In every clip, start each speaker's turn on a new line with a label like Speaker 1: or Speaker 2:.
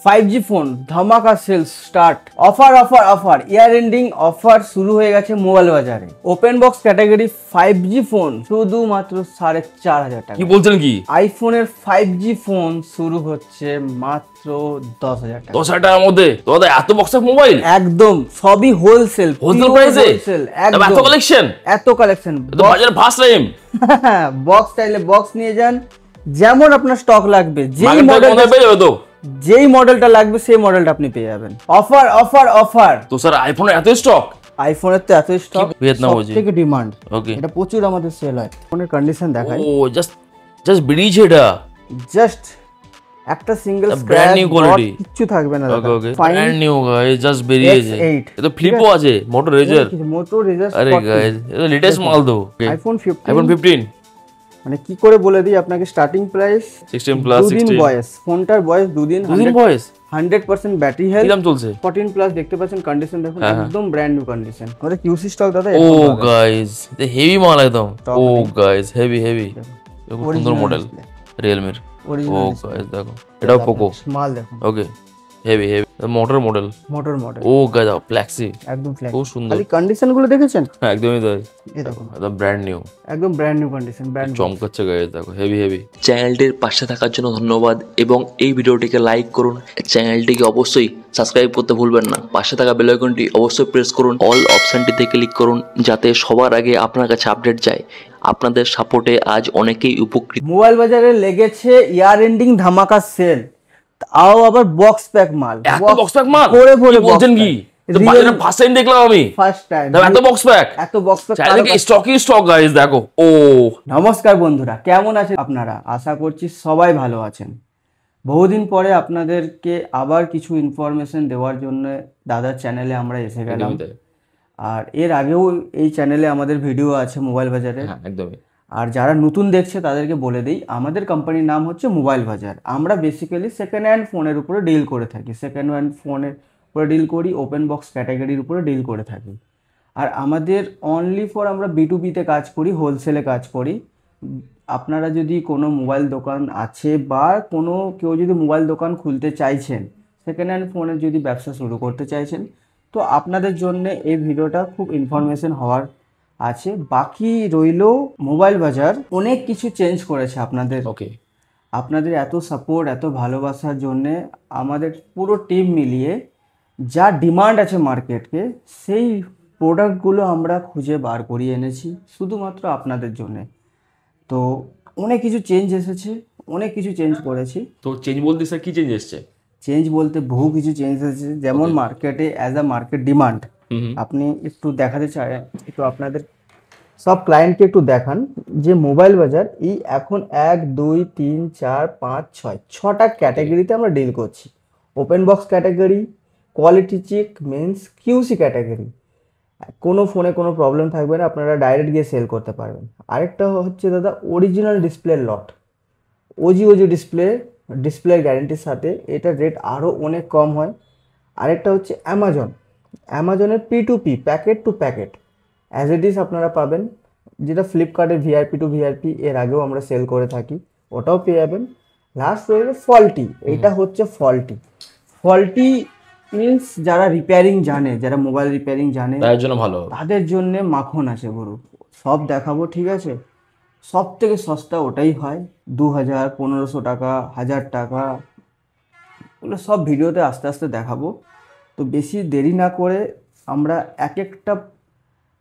Speaker 1: 5G phone ধামাকা sales start offer year ending offer শুরু হয়ে গেছে মোবাইল বাজারে। Open box category 5G phone শুধুমাত্র 4,500 টাকা।
Speaker 2: কি বলছেন কি?
Speaker 1: আইফোনের 5G ফোন শুরু হচ্ছে মাত্র 10,000 টাকা।
Speaker 2: 10,000 টাকার মধ্যে দাদা এত বক্স অফ মোবাইল?
Speaker 1: একদম সবই হোলসেল
Speaker 2: প্রাইসে।
Speaker 1: একদম এত কালেকশন
Speaker 2: বাজারে ফার্স্ট টাইম।
Speaker 1: বক্স চাইলে বক্স নিয়ে যান, যেমন আপনার স্টক লাগবে, যেই মডেলটা লাগবে সেই মডেলটা আপনি পেয়ে যাবেন। অফার
Speaker 2: তো স্যার আইফোনের এত স্টক?
Speaker 1: আইফোনের তো এত স্টক, সবথেকে ডিমান্ড।
Speaker 2: ওকে,
Speaker 1: এটা প্রচুর আমাদের সেল হয়। ফোনের কন্ডিশন দেখাই।
Speaker 2: ও জাস্ট বেরিয়েছে এটা,
Speaker 1: জাস্ট একটা সিঙ্গেল
Speaker 2: ব্র্যান্ড নিউ কোয়ালিটি,
Speaker 1: কিছু থাকবে না।
Speaker 2: ওকে ব্র্যান্ড নিউ গাইস, জাস্ট বেরিয়েছে। এটা ফ্লিপও আছে, মোটো রেজার।
Speaker 1: আরে
Speaker 2: গাইস এটা লেটেস্ট মাল তো।
Speaker 1: আইফোন
Speaker 2: 15
Speaker 1: মানে কি করে বলে দিই আপনাকে, স্টার্টিং প্রাইস
Speaker 2: 16 প্লাস 16
Speaker 1: বয়স, ফোনটার বয়স 2 দিন
Speaker 2: বয়স,
Speaker 1: 100% ব্যাটারি হেলথ,
Speaker 2: কিরকম চলছে?
Speaker 1: 14 প্লাস দেখতে পাচ্ছেন, কন্ডিশন দেখুন একদম ব্র্যান্ড নিউ কন্ডিশন। আমাদের কিউসি স্টক দাদা।
Speaker 2: ও গাইস এটা হেভি মাল একদম। ও গাইস হেভি দেখুন সুন্দর মডেল Realme এর। ও গাইস দেখো এটাও পোকো
Speaker 1: মাল দেখুন।
Speaker 2: ওকে হেভি মোটর মডেল। ও গাইস ফ্ল্যাক্সি,
Speaker 1: একদম ফ্ল্যাক্সি,
Speaker 2: খুব সুন্দর।
Speaker 1: খালি কন্ডিশন গুলো দেখেছেন?
Speaker 2: হ্যাঁ একদমই তাই।
Speaker 1: এই দেখুন
Speaker 2: একদম ব্র্যান্ড নিউ
Speaker 1: কন্ডিশন, ব্র্যান্ড
Speaker 2: চমকাচ্ছে গাইস দেখো হেভি।
Speaker 3: চ্যানেলটির পাশে থাকার জন্য ধন্যবাদ এবং এই ভিডিওটিকে লাইক করুন। চ্যানেলটিকে অবশ্যই সাবস্ক্রাইব করতে ভুলবেন না। পাশে থাকা বেল আইকনটি অবশ্যই প্রেস করুন, অল অপশনটিতে ক্লিক করুন যাতে সবার আগে আপনার কাছে আপডেট যায়। আপনাদের সাপোর্টে আজ অনেকেই উপকৃত।
Speaker 1: মোবাইল বাজারে লেগেছে ইয়ার এন্ডিং ধামাকা সেল, তাও আবার বক্স প্যাক মাল।
Speaker 2: বক্স প্যাক মাল
Speaker 1: করে
Speaker 2: বলছেন কি? বাজারে ফার্স্ট টাইম দেখলাম আমি,
Speaker 1: ফার্স্ট টাইম
Speaker 2: এত বক্স প্যাক।
Speaker 1: চাইলে
Speaker 2: স্টক গাইস দেখো। ও
Speaker 1: নমস্কার বন্ধুরা, কেমন আছেন আপনারা? আশা করছি সবাই ভালো আছেন। বহুদিন পরে আপনাদেরকে আবার কিছু ইনফরমেশন দেওয়ার জন্য দাদার চ্যানেলে আমরা এসে গেলাম। আর এর আগেও এই চ্যানেলে আমাদের ভিডিও আছে মোবাইল বাজারে।
Speaker 2: একদমই।
Speaker 1: আর যারা নতুন দেখছে তাদেরকে বলে দিই, আমাদের কোম্পানির নাম হচ্ছে মোবাইল বাজার। আমরা বেসিক্যালি সেকেন্ড হ্যান্ড ফোনের উপরে ডিল করে থাকি, সেকেন্ড হ্যান্ড ফোনের উপরে ডিল করি, ওপেন বক্স ক্যাটাগরির উপরে ডিল করে থাকি। আর আমাদের অনলি ফর আমরা B2Bতে কাজ করি, হোলসেলে কাজ করি। আপনারা যদি কোনো মোবাইল দোকান আছে বা কেউ যদি মোবাইল দোকান খুলতে চাইছেন, সেকেন্ড হ্যান্ড ফোনের যদি ব্যবসা শুরু করতে চাইছেন, তো আপনাদের জন্য এই ভিডিওটা খুব ইনফরমেশন হওয়ার আছে। বাকি রইল মোবাইল বাজার অনেক কিছু চেঞ্জ করেছে আপনাদের এত সাপোর্ট, এত ভালোবাসার জন্য আমাদের পুরো টিম মিলিয়ে যা ডিমান্ড আছে মার্কেটকে, সেই প্রোডাক্টগুলো আমরা খুঁজে বার করিয়ে এনেছি শুধুমাত্র আপনাদের জন্য। তো অনেক কিছু চেঞ্জ এসেছে, অনেক কিছু চেঞ্জ করেছি।
Speaker 2: তো চেঞ্জ বলতে স্যার কি চেঞ্জ এসেছে?
Speaker 1: চেঞ্জ বলতে বহু কিছু চেঞ্জ এসেছে। যেমন মার্কেটে অ্যাজ আ মার্কেট ডিমান্ড, আপনি একটু দেখাতে চাই, একটু আপনাদের সব ক্লায়েন্টকে একটু দেখান যে মোবাইল বাজার এই এখন 1 2 3 4 5 6টা ক্যাটাগরিতে আমরা ডিল করছি। Open box category, quality check, men's, QC category. কোনো ফোনে কোনো প্রবলেম থাকবে না, আপনারা ডাইরেক্ট গিয়ে সেল করতে পারবেন। আরেকটা হচ্ছে দাদা অরিজিনাল ডিসপ্লে লট, ওজি ডিসপ্লের গ্যারেন্টির সাথে, এটার রেট আরও অনেক কম হয়। আরেকটা হচ্ছে অ্যামাজনের P2P, packet to packet as it is আপনারা পাবেন, যেটা ফ্লিপকার্টের VIP টু VIP এর আগেও আমরা সেল করে থাকি, ওটাও পেয়ে যাবেন। লাস্ট রইল ফল্টি, এইটা হচ্ছে ফল্টি মিনস যারা রিপেয়ারিং জানে, যারা মোবাইল রিপেয়ারিং জানে
Speaker 2: তাদের জন্য ভালো, তাদের
Speaker 1: জন্য মাখন আছে গুরু। সব দেখাবো, ঠিক আছে? সব থেকে সস্তা ওটাই হয়, 2000, 1500 টাকা, 1000 টাকা, ওগুলো সব ভিডিওতে আস্তে আস্তে দেখাবো। তো বেশি দেরি না করে আমরা এক একটা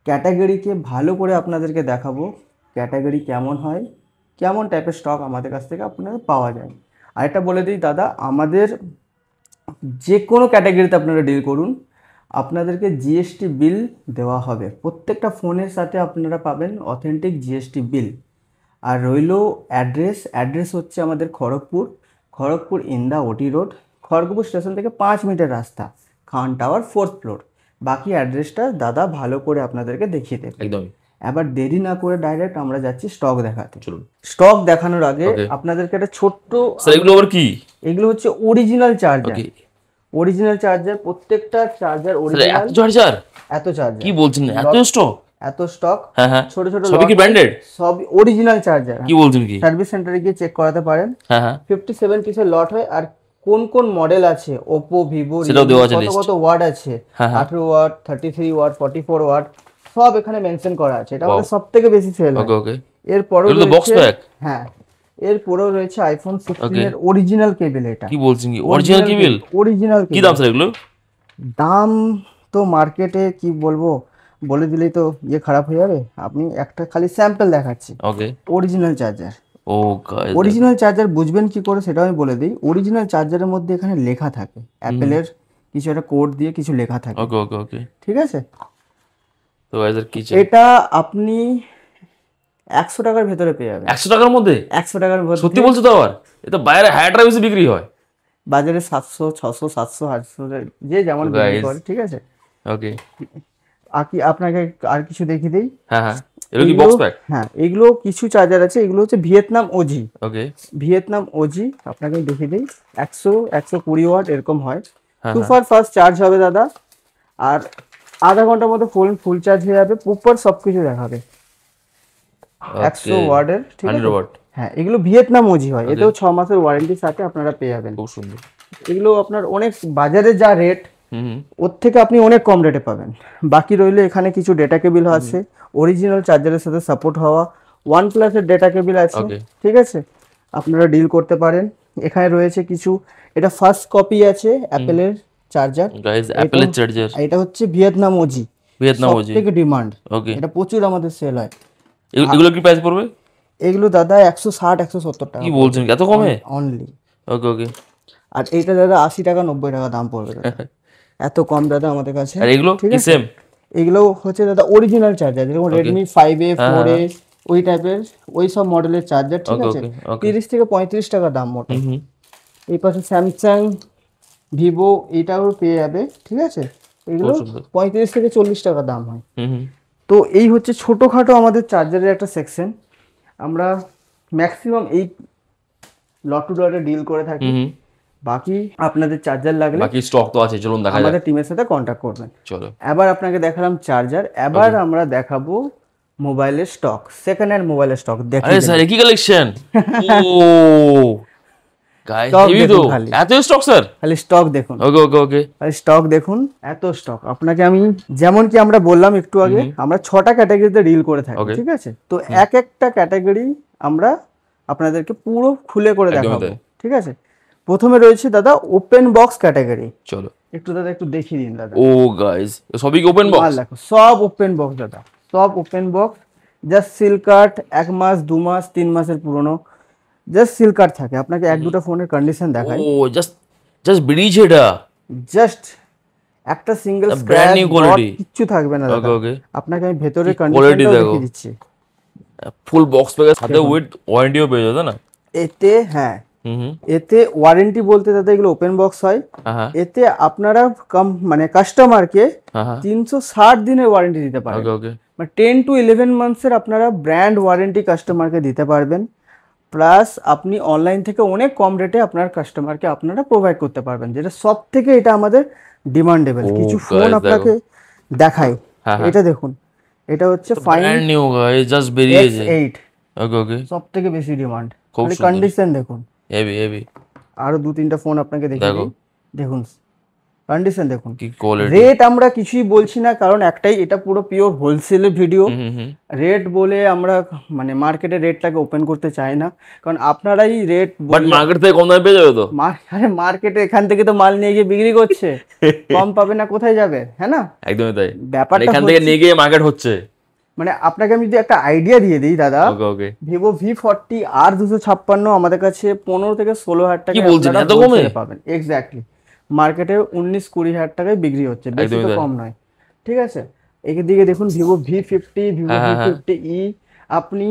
Speaker 1: ক্যাটাগরিকে ভালো করে আপনাদেরকে দেখাবো, ক্যাটাগরি কেমন হয়, কেমন টাইপের স্টক আমাদের কাছ থেকে আপনাদের পাওয়া যায়। আরেকটা বলে দিই দাদা, আমাদের যে কোনো ক্যাটাগরিতে আপনারা ডিল করুন, আপনাদেরকে GST বিল দেওয়া হবে। প্রত্যেকটা ফোনের সাথে আপনারা পাবেন অথেন্টিক GST বিল। আর রইল অ্যাড্রেস হচ্ছে আমাদের খড়গপুর ইন্দা OT রোড, খড়গপুর স্টেশন থেকে 5 মিনিটের রাস্তা, খান টাওয়ার 4th ফ্লোর। বাকি অ্যাড্রেসটা দাদা ভালো করে আপনাদেরকে দেখিয়ে দেবে।
Speaker 2: একদম।
Speaker 1: এবার দেরি না করে ডাইরেক্ট আমরা যাচ্ছি স্টক দেখাতে। চলুন। স্টক দেখানোর আগে আপনাদেরকে একটা ছোট্ট, এগুলো হচ্ছে অরিজিনাল চার্জার, প্রত্যেকটা চার্জার অরিজিনাল। এত চার্জার কি বলছেন? এত স্টক ছোট সবই কি ব্র্যান্ডেড? সব অরিজিনাল চার্জার। কি বলছেন কি? সার্ভিস সেন্টারে গিয়ে চেক করাতে পারেন। 57 পিসের লট হয়। আর কোন কোন মডেল আছে ওপো ভিভো
Speaker 2: সেটাও দেওয়া আছে
Speaker 1: কত কত ওয়াট আছে, 18 ওয়াট 33 ওয়াট 44 ওয়াট সব এখানে মেনশন করা আছে। এটা আমাদের সবথেকে বেশি সেল হয়।
Speaker 2: ওকে ওকে,
Speaker 1: এরপরও
Speaker 2: এগুলো বক্স প্যাক।
Speaker 1: হ্যাঁ, এরপরও রয়েছে আইফোন 16 এর অরিজিনাল কেবল। এটা
Speaker 2: কি বলছেন, কি অরিজিনাল কেবল?
Speaker 1: অরিজিনাল
Speaker 2: কি দাম স্যার এগুলো?
Speaker 1: দাম তো মার্কেটে কি বলবো, বলে দিলেই তো খারাপ হয়ে যাবে। আপনি একটা খালি স্যাম্পল দেখাচ্ছি।
Speaker 2: ওকে,
Speaker 1: অরিজিনাল চার্জার।
Speaker 2: ও গাইস,
Speaker 1: অরিজিনাল চার্জার বুঝবেন কি করে সেটা আমি বলে দিই। অরিজিনাল চার্জারের মধ্যে এখানে লেখা থাকে, অ্যাপেলের কিছু একটা কোড দিয়ে কিছু লেখা থাকে।
Speaker 2: ওকে ওকে ওকে,
Speaker 1: ঠিক আছে।
Speaker 2: তো গাইস কি
Speaker 1: এটা আপনি 100 টাকার ভেতরে পেয়ে যাবেন।
Speaker 2: 100 টাকার মধ্যে?
Speaker 1: 100 টাকার মধ্যে।
Speaker 2: সত্যি বলছো তো? আবার এটা বাইরে হাজার বেশি বিক্রি হয়,
Speaker 1: বাজারে 700 600 700 800 যে যেমন বিক্রি করে। ঠিক আছে।
Speaker 2: ওকে,
Speaker 1: আপনাকে আর কিছু দেখিয়ে দেই।
Speaker 2: হ্যাঁ হ্যাঁ, এগুলো কি বক্স প্যাক?
Speaker 1: হ্যাঁ, এগুলো কিছু চার্জার আছে। এগুলো হচ্ছে ভিয়েতনাম ওজি।
Speaker 2: ওকে,
Speaker 1: ভিয়েতনাম ওজি আপনাকে দেখিয়ে দিই। 100 120 ওয়াট এরকম হয়।
Speaker 2: হ্যাঁ,
Speaker 1: সুপার ফাস্ট চার্জ হবে দাদা, আর আধা ঘন্টার মধ্যে ফুল চার্জ হয়ে যাবে। প্রপার সবকিছু দেখাবে। 100 ওয়াটের। ঠিক আছে।
Speaker 2: 100 ওয়াট।
Speaker 1: হ্যাঁ, এগুলো ভিয়েতনাম ওজি হয়। এতেও 6 মাসের ওয়ারেন্টির সাথে আপনারা পেয়ে যাবেন।
Speaker 2: খুব সুন্দর।
Speaker 1: এগুলো আপনার অনেক বাজারে যা রেট ওর থেকে আপনি অনেক কম রেটে পাবেন। বাকি রইলে এখানে কিছু ডেটা কেবল আছে, অরিজিনাল চার্জারের সাথে সাপোর্ট হওয়া। OnePlus এর ডেটা কেবল আছে। ঠিক আছে, আপনারা ডিল করতে পারেন। এখানে রয়েছে কিছু, এটা ফার্স্ট কপি আছে অ্যাপেলের চার্জার।
Speaker 2: গাইস অ্যাপেলের চার্জার,
Speaker 1: এটা হচ্ছে ভিয়েতনাম ওজি।
Speaker 2: ভিয়েতনাম ওজি
Speaker 1: থেকে ডিমান্ড।
Speaker 2: ওকে,
Speaker 1: এটা প্রচুর আমাদের সেল হয়।
Speaker 2: এগুলো কি প্রাইস পড়বে?
Speaker 1: এগুলো দাদা 160 170 টাকা।
Speaker 2: কি বলছেন, এত কমে?
Speaker 1: অনলি।
Speaker 2: ওকে ওকে,
Speaker 1: আর এইটা দাদা 80 টাকা 90 টাকা দাম পড়বে দাদা। এত কম দাদা আমাদের কাছে।
Speaker 2: আর এগুলো কি সেম?
Speaker 1: এগুলো হচ্ছে দাদা অরিজিনাল চার্জার, যেরকম Redmi 5A 4A ওই টাইপের ওই সব মডেলের চার্জার। ঠিক আছে। 30 থেকে 35 টাকা দাম মোটে। এই পাশে স্যামসাং ভিভো এটাও পেয়ে যাবে। ঠিক আছে। এগুলো 35 থেকে 40 টাকা দাম হয়। তো এই হচ্ছে ছোটখাটো আমাদের চার্জারের একটা সেকশন। আমরা ম্যাক্সিমাম এই লট টু লটে ডিল করে থাকি। বাকি আপনাদের চার্জার লাগলে
Speaker 2: বাকি স্টক তো আছে, চলুন দেখা যাক।
Speaker 1: আমাদের টিমের সাথে কন্ট্যাক্ট করবেন।
Speaker 2: চলো,
Speaker 1: এবার আপনাকে দেখালাম চার্জার, এবার আমরা দেখাবো মোবাইলের স্টক, সেকেন্ড হ্যান্ড মোবাইলের স্টক। দেখুন
Speaker 2: আরে স্যার কি কালেকশন! ও গাইস, হেভি তো। এত স্টক স্যার? খালি
Speaker 1: স্টক দেখুন।
Speaker 2: ওকে ওকে ওকে,
Speaker 1: খালি স্টক দেখুন, এত স্টক। আপনাকে আমি যেমন কি আমরা বললাম একটু আগে, আমরা 6টা ক্যাটাগরিতে ডিল করে থাকি। ঠিক আছে। তো এক একটা ক্যাটাগরি আমরা আপনাদেরকে পুরো খুলে করে দেখাবো। ঠিক আছে। প্রথমে রয়েছে দাদা ওপেন বক্স ক্যাটাগরি।
Speaker 2: চলো
Speaker 1: একটু দাদা একটু দেখিয়ে দিন দাদা।
Speaker 2: ও গাইস, সবই ওপেন বক্স?
Speaker 1: দেখো সব ওপেন বক্স দাদা, সব open box. Just seal card 1 মাস 2 মাস 3 মাসের পুরনো জাস্ট সিল কার্ড থাকে। আপনাকে এক দুটো ফোনের কন্ডিশন দেখাই।
Speaker 2: ও জাস্ট বেরিয়েছে এটা,
Speaker 1: জাস্ট একটা সিঙ্গেল
Speaker 2: ব্র্যান্ড নিউ কোয়ালিটি,
Speaker 1: কিচ্ছু থাকবে না দাদা।
Speaker 2: ওকে,
Speaker 1: আপনাকে আমি ভেতরের কন্ডিশনটা দেখিয়ে দিচ্ছি।
Speaker 2: ফুল বক্স প্যাকের সাথে উইথ ওয়ারেন্টিও পেয়ে যাবে না
Speaker 1: এতে? হ্যাঁ, এতে ওয়ারেন্টি বলতে দাদা এগুলো ওপেন বক্স হয়। এতে আপনারা মানে কাস্টমারকে 360 দিনের ওয়ারেন্টি দিতে পারবেন। মানে 10 to 11 মান্থসের আপনারা ব্র্যান্ড ওয়ারেন্টি কাস্টমারকে দিতে পারবেন। প্লাস আপনি অনলাইন থেকে অনেক কম রেটে আপনার কাস্টমারকে আপনারা প্রোভাইড করতে পারবেন, যেটা সব থেকে এটা আমাদের ডিমান্ডেবল। কিছু ফোন আপনাকে দেখাই। এটা দেখুন, এটা হচ্ছে
Speaker 2: ব্র্যান্ড নিউ গাইস, জাস্ট বেরিয়েছে।
Speaker 1: X8
Speaker 2: ওকে ওকে,
Speaker 1: সব থেকে বেশি ডিমান্ড। খালি কন্ডিশন দেখুন,
Speaker 2: হেভি হেভি।
Speaker 1: আরো 2-3টা ফোন আপনাকে দেখিয়ে দিই। দেখুন কন্ডিশন দেখুন,
Speaker 2: কি কোয়ালিটি।
Speaker 1: রেট আমরা কিছুই বলছি না, কারণ একটাই, এটা পুরো পিওর হোলসেলের ভিডিও। রেট বলে আমরা মানে মার্কেটে রেটটাকে ওপেন করতে চাই না, কারণ আপনারাই রেট,
Speaker 2: বাট মার্কেট থেকে কম দামে পেয়ে যাবে তো।
Speaker 1: আরে মার্কেটে এখান থেকে তো মাল নিয়ে গিয়ে বিক্রি করছে, কম পাবে না কোথায় যাবে? হ্যাঁ না,
Speaker 2: একদমই তাই।
Speaker 1: ব্যাপারটা
Speaker 2: এখান থেকে নিয়ে গিয়ে মার্কেট হচ্ছে।
Speaker 1: মানে আপনাকে আমি যদি একটা আইডিয়া দিয়ে দিই দাদা, ভিভো V40 R256 আমাদের কাছে 15 থেকে 16 হাজার টাকা পাবেন। এক্স্যাক্টলি, মার্কেটে 19-20 হাজার টাকায় বিক্রি হচ্ছে, বেশি তো কম নয়। ঠিক আছে। এদিকে দেখুন ভিভো V50, ভিভো V50e আপনি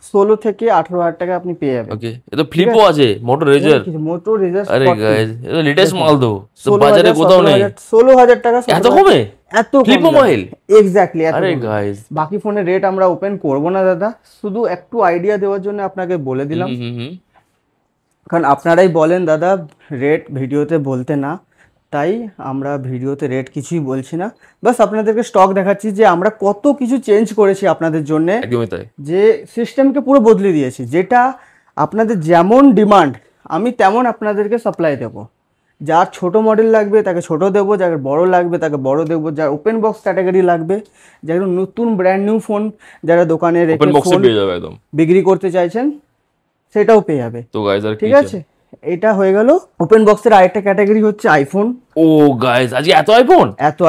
Speaker 1: 16 থেকে 18 হাজার টাকা আপনি পেয়ে যাবেন।
Speaker 2: ওকে, এটা ফ্লিপও আছে, মোটো রেজার।
Speaker 1: মোটো রেজার,
Speaker 2: আরে গাইস, এটা লেটেস্ট মাল তো, বাজারে কোথাও নেই।
Speaker 1: 16,000 টাকা।
Speaker 2: এত কমে?
Speaker 1: এত
Speaker 2: ফ্লিপ মোবাইল?
Speaker 1: এক্স্যাক্টলি।
Speaker 2: আরে গাইস,
Speaker 1: বাকি ফোনের রেট আমরা ওপেন করব না দাদা, শুধু একটু আইডিয়া দেওয়ার জন্য আপনাকে বলে দিলাম। কারণ আপনারাই বলেন দাদা রেট ভিডিওতে বলতে না, তাই আমরা ভিডিওতে রেট কিছুই বলছি না। বাস আপনাদেরকে স্টক দেখাচ্ছি যে আমরা কত কিছু চেঞ্জ করেছি আপনাদের জন্য, যে সিস্টেমকে পুরো বদলে দিয়েছি। যেটা আপনাদের যেমন ডিমান্ড আমি তেমন আপনাদেরকে সাপ্লাই দেবো। যার ছোট মডেল লাগবে তাকে ছোট দেবো, যার বড় লাগবে তাকে বড় দেবো, যার ওপেন বক্স ক্যাটাগরি লাগবে, যারা নতুন ব্র্যান্ড নিউ ফোন যারা দোকানে রেখে ফোন বিক্রি করতে চাইছেন সেটাও পেয়ে যাবে।
Speaker 2: তো গাইস আর
Speaker 1: ঠিক আছে, এটা হয়ে গেল ওপেন বক্সের আরেকটা ক্যাটাগরি হচ্ছে আইফোন।
Speaker 2: ও গাইস আজকে এত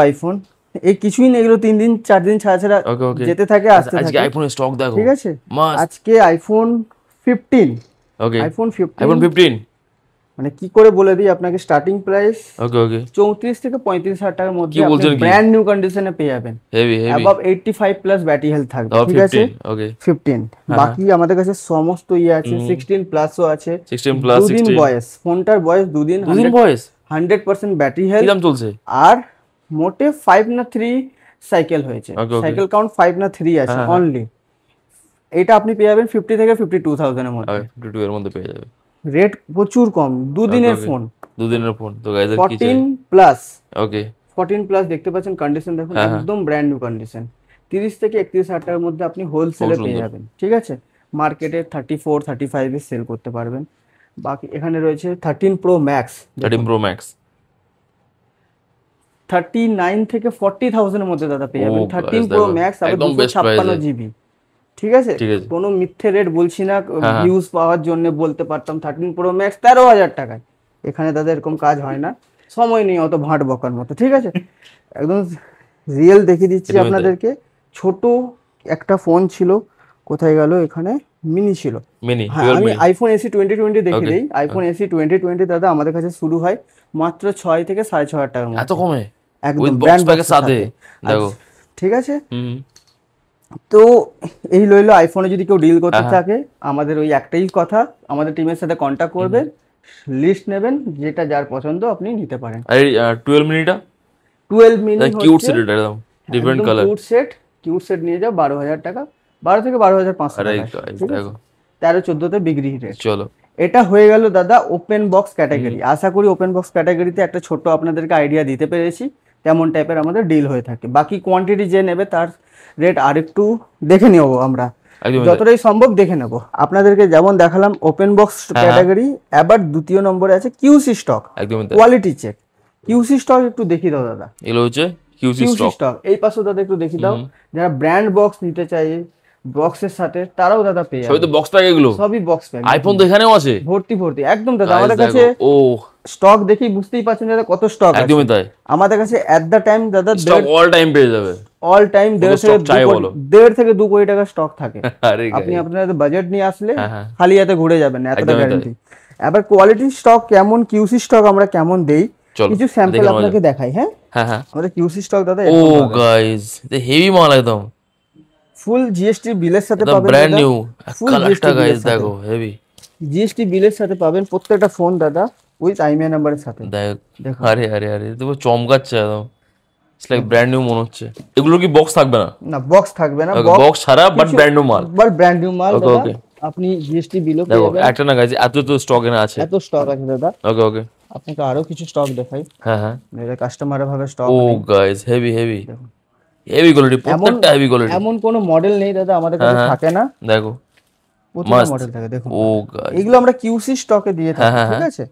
Speaker 2: আইফোন
Speaker 1: এই কিছুই নেই, এগুলো 3 দিন 4 দিন ছাড়া ছাড়া যেতে থাকে আসতে থাকে।
Speaker 2: আজকে আইফোনের স্টক দেখো।
Speaker 1: ঠিক আছে, আজকে আইফোন 15।
Speaker 2: ওকে,
Speaker 1: আইফোন 15 মানে কি করে বলে দিই আপনাকে, স্টার্টিং প্রাইস 34 থেকে 35 হাজার টাকার মধ্যে আপনি ব্র্যান্ড নিউ কন্ডিশনে পেয়ে যাবেন। অ্যাবাভ 85 প্লাস ব্যাটারি হেলথ থাকবে। ঠিক আছে, 15। বাকি আমাদের কাছে সমস্ত আছে, 16 প্লাসও আছে।
Speaker 2: 16 প্লাস 16
Speaker 1: দুদিন বয়স, ফোনটার বয়স 2 দিন, 100% ব্যাটারি হেলথ
Speaker 2: চলছে।
Speaker 1: আর মোটে 5 না 3 সাইকেল হয়েছে, সাইকেল কাউন্ট 5 না 3 আছে অনলি। এটা আপনি পেয়ে যাবেন 50 থেকে 52,000 এর মধ্যে।
Speaker 2: 52 এর মধ্যে পেয়ে যাবে।
Speaker 1: রেট প্রচুর কম, দুদিনের ফোন।
Speaker 2: তো গাইস আর কি
Speaker 1: 14 প্লাস।
Speaker 2: ওকে,
Speaker 1: 14 প্লাস দেখতে পাচ্ছেন, কন্ডিশন দেখুন একদম ব্র্যান্ড নিউ কন্ডিশন। 30 থেকে 31 হাজার টাকার মধ্যে আপনি হোলসেলে পেয়ে যাবেন। ঠিক আছে, মার্কেটে 34 35 এ সেল করতে পারবেন। বাকি এখানে রয়েছে 13 প্রো ম্যাক্স। 39 থেকে 40,000 এর মধ্যে দাদা পেয়ে যাবেন 13 প্রো ম্যাক্স, আর 256 জিবি। ঠিক আছে, কোনো মিথ্যে রেট বলছি না, ভিউজ পাওয়ার জন্য বলতে পারতাম 13 প্রো ম্যাক্স 13,000 টাকায়। এখানে দাদা এরকম কাজ হয় না, সময় নেই অত ভাট বকার মতো। ঠিক আছে, একদম রিয়েল দেখিয়ে দিচ্ছি আপনাদেরকে। ছোট একটা ফোন ছিল, কোথায় গেল, এখানে মিনি ছিল। আমি আইফোন এসি 2020 দেখে দিই। আইফোন এসি 2020 দাদা আমাদের কাছে শুরু হয় মাত্র 6 থেকে 6,500 টাকার মধ্যে।
Speaker 2: এত কমে?
Speaker 1: একদম ব্র্যান্ড প্যাকের সাথে দেখো। ঠিক আছে, তো এই লইলো আইফোনে যদি কেউ ডিল করতে থাকে, আমাদের ওই একটাই কথা, আমাদের টিমের সাথে কন্ট্যাক্ট করবেন, লিস্ট নেবেন, যেটা যার পছন্দ আপনি নিতে পারেন।
Speaker 2: আর 12 মিনিটা
Speaker 1: 12 মিনি
Speaker 2: কিউট সেট, এটা একদম ডিফারেন্ট কালার।
Speaker 1: কিউট সেট নিয়ে যাও 12,000 টাকা, 12 থেকে 12,500 টাকা। দেখো 13-14 তে বিক্রি রেট। চলো, এটা হয়ে গেল দাদা ওপেন বক্স ক্যাটাগরি। আশা করি ওপেন বক্স ক্যাটাগরিতে একটা ছোট আপনাদেরকে আইডিয়া দিতে পেরেছি তেমন টাইপের আমাদের ডিল হয়ে থাকে। বাকি কোয়ান্টিটি যে নেবে তার রেট আরেকটু দেখে নেবো আমরা, যতটাই সম্ভব দেখে নেবো। আপনাদেরকে যেমন দেখালাম ওপেন বক্স ক্যাটাগরি, এবার দ্বিতীয় নম্বরে আছে QC stock, quality check. QC stock একটু দেখিয়ে দাও দাদা।
Speaker 2: এগুলো হচ্ছে কিউসি স্টক।
Speaker 1: এই পাশে দাদা একটু দেখিয়ে দাও, যারা ব্র্যান্ড বক্স নিতে চায় বক্সের সাথে তারাও দাদা পেয়ে যাবে।
Speaker 2: সবই তো বক্স প্যাক, এগুলো সবই বক্স প্যাক। আইফোন তো এখানেও আছে
Speaker 1: ভর্তি ভর্তি একদম দাদা। আমাদের কাছে স্টক দেখি বুঝতেই পাচ্ছেন দাদা কত স্টক আছে। একদমই তাই, আমাদের কাছে এট দা টাইম দাদা
Speaker 2: স্টক অল টাইম পেয়ে যাবে।
Speaker 1: অল টাইম 1.5 থেকে 2 কোটি টাকা স্টক থাকে। আপনি আপনাদের বাজেট নিয়ে আসলে খালি হাতে ঘুরে যাবেন, এতটা গ্যারান্টি। এবার কোয়ালিটি স্টক কেমন, কিউসি স্টক আমরা কেমন দেই কিছু স্যাম্পল আপনাকে দেখাই। হ্যাঁ, আমাদের কিউসি স্টক দাদা
Speaker 2: ও গাইস হেভি মাল, একদম
Speaker 1: ফুল জিএসটি বিলের সাথে পাবেন,
Speaker 2: ব্র্যান্ড নিউ কালারটা গাইস দেখো হেভি।
Speaker 1: জিএসটি বিলের সাথে পাবেন প্রত্যেকটা ফোন দাদা, উইথ আইএমআই নাম্বারের সাথে।
Speaker 2: দেখো আরে আরে আরে দেখো চমকাচ্ছে একদম, ইটস লাইক ব্র্যান্ড নিউ মনে হচ্ছে। এগুলো কি বক্স থাকবে না?
Speaker 1: না বক্স থাকবে না,
Speaker 2: বক্স ছাড়া বাট ব্র্যান্ড নিউ মাল,
Speaker 1: ব্র্যান্ড নিউ মাল। ওকে, আপনি জিএসটি বিলও পেয়ে যাবেন।
Speaker 2: একটা না গাইস, এত তো স্টক এনে আছে,
Speaker 1: এত স্টক আছে দাদা।
Speaker 2: ওকে ওকে,
Speaker 1: আপনাকে আরো কিছু স্টক দেখাই। মেরে কাস্টমারের ভাবে স্টক।
Speaker 2: ও গাইস হেভি হেভি কোয়ালিটি, প্রত্যেকটা হেভি কোয়ালিটি।
Speaker 1: এমন কোন মডেল নেই দাদা আমাদের কাছে থাকে না,
Speaker 2: দেখো
Speaker 1: প্রচুর মডেল থাকে। দেখুন ও গাইস, এগুলো আমরা কিউসি স্টকে দিয়ে থাকি। ঠিক আছে,